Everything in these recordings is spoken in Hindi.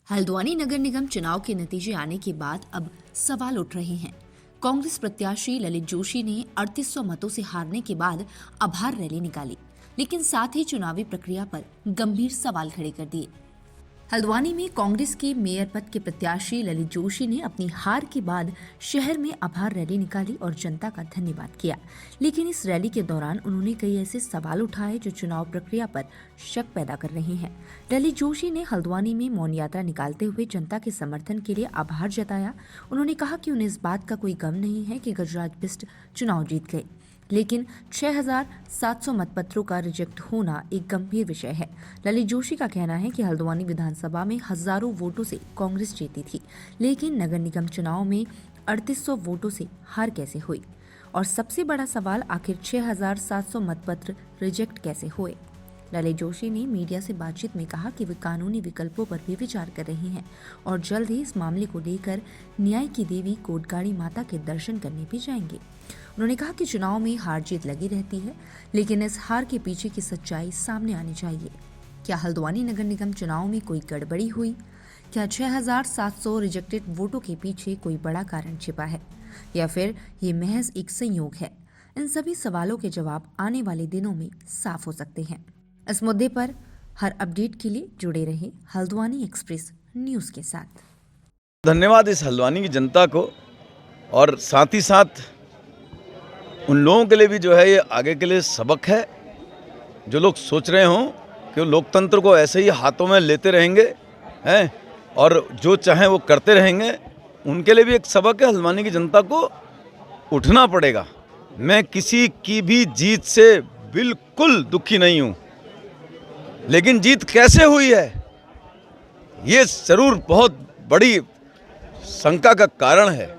हल्द्वानी नगर निगम चुनाव के नतीजे आने के बाद अब सवाल उठ रहे हैं। कांग्रेस प्रत्याशी ललित जोशी ने 3800 मतों से हारने के बाद आभार रैली निकाली, लेकिन साथ ही चुनावी प्रक्रिया पर गंभीर सवाल खड़े कर दिए। हल्द्वानी में कांग्रेस के मेयर पद के प्रत्याशी ललित जोशी ने अपनी हार के बाद शहर में आभार रैली निकाली और जनता का धन्यवाद किया, लेकिन इस रैली के दौरान उन्होंने कई ऐसे सवाल उठाए जो चुनाव प्रक्रिया पर शक पैदा कर रहे हैं। ललित जोशी ने हल्द्वानी में मौन यात्रा निकालते हुए जनता के समर्थन के लिए आभार जताया। उन्होंने कहा कि उन्हें इस बात का कोई गम नहीं है कि गजराज बिष्ट चुनाव जीत गए, लेकिन 6700 मतपत्रों का रिजेक्ट होना एक गंभीर विषय है। ललित जोशी का कहना है कि हल्द्वानी विधानसभा में हजारों वोटों से कांग्रेस जीती थी, लेकिन नगर निगम चुनाव में 3800 वोटों से हार कैसे हुई, और सबसे बड़ा सवाल आखिर 6700 मतपत्र रिजेक्ट कैसे हुए। ललित जोशी ने मीडिया से बातचीत में कहा कि वे कानूनी विकल्पों पर भी विचार कर रहे हैं और जल्द ही इस मामले को लेकर न्याय की देवी कोटगाड़ी माता के दर्शन करने भी जाएंगे। उन्होंने कहा कि चुनाव में हार जीत लगी रहती है, लेकिन इस हार के पीछे की सच्चाई सामने आनी चाहिए। क्या हल्द्वानी नगर निगम चुनाव में कोई गड़बड़ी हुई? क्या 6700 रिजेक्टेड वोटों के पीछे कोई बड़ा कारण छिपा है, या फिर ये महज एक संयोग है? इन सभी सवालों के जवाब आने वाले दिनों में साफ हो सकते हैं। इस मुद्दे पर हर अपडेट के लिए जुड़े रहे हल्द्वानी एक्सप्रेस न्यूज के साथ। धन्यवाद इस हल्द्वानी की जनता को, और साथ ही साथ उन लोगों के लिए भी जो है ये आगे के लिए सबक है। जो लोग सोच रहे हों कि वो लोकतंत्र को ऐसे ही हाथों में लेते रहेंगे हैं और जो चाहें वो करते रहेंगे, उनके लिए भी एक सबक है। हल्द्वानी की जनता को उठना पड़ेगा। मैं किसी की भी जीत से बिल्कुल दुखी नहीं हूँ, लेकिन जीत कैसे हुई है ये जरूर बहुत बड़ी शंका का कारण है।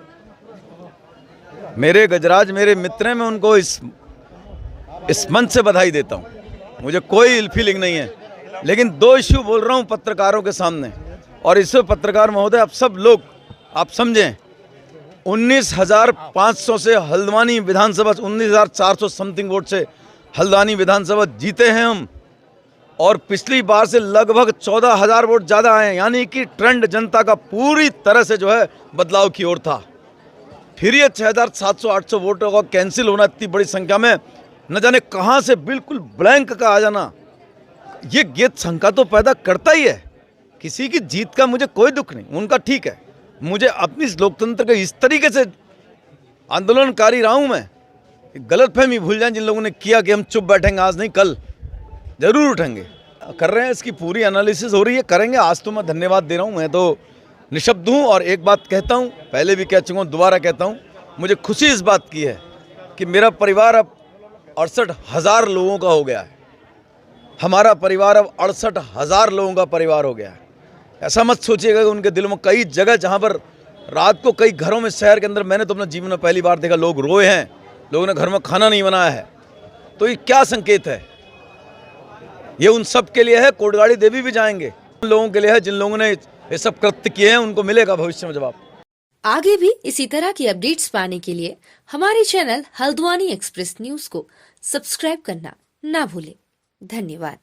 मेरे गजराज मेरे मित्र हैं, मैं उनको इस मंच से बधाई देता हूँ, मुझे कोई इल फीलिंग नहीं है। लेकिन दो इश्यू बोल रहा हूँ पत्रकारों के सामने, और इससे पत्रकार महोदय आप सब लोग आप समझें। 19,500 से हल्द्वानी विधानसभा 19,400 समथिंग वोट से हल्द्वानी विधानसभा जीते हैं हम, और पिछली बार से लगभग 14,000 वोट ज़्यादा आए हैं। यानी कि ट्रेंड जनता का पूरी तरह से जो है बदलाव की ओर था। फिर ये 6,700-800 वोटों का कैंसिल होना, इतनी बड़ी संख्या में न जाने कहाँ से बिल्कुल ब्लैंक का आ जाना, ये शंका तो पैदा करता ही है। किसी की जीत का मुझे कोई दुख नहीं, उनका ठीक है। मुझे अपनी लोकतंत्र के इस तरीके से आंदोलनकारी रहा हूँ मैं, गलतफहमी भूल जाए जिन लोगों ने किया कि हम चुप बैठेंगे, आज नहीं कल जरूर उठेंगे। कर रहे हैं, इसकी पूरी एनालिसिस हो रही है, करेंगे। आज तो मैं धन्यवाद दे रहा हूँ, मैं तो निशब्द हूँ। और एक बात कहता हूँ, पहले भी कह चुका हूँ, दोबारा कहता हूँ, मुझे खुशी इस बात की है कि मेरा परिवार अब 68,000 लोगों का हो गया है। हमारा परिवार अब 68,000 लोगों का परिवार हो गया है। ऐसा मत सोचिएगा कि उनके दिलों में कई जगह जहाँ पर रात को कई घरों में शहर के अंदर मैंने तो अपने जीवन में पहली बार देखा लोग रोए हैं, लोगों ने घर में खाना नहीं बनाया है। तो ये क्या संकेत है? ये उन सब के लिए है। कोटगाड़ी देवी भी जाएंगे, उन लोगों के लिए है जिन लोगों ने ये सब कृत्य किए हैं, उनको मिलेगा भविष्य में जवाब। आगे भी इसी तरह की अपडेट्स पाने के लिए हमारे चैनल हल्द्वानी एक्सप्रेस न्यूज को सब्सक्राइब करना ना भूलें। धन्यवाद।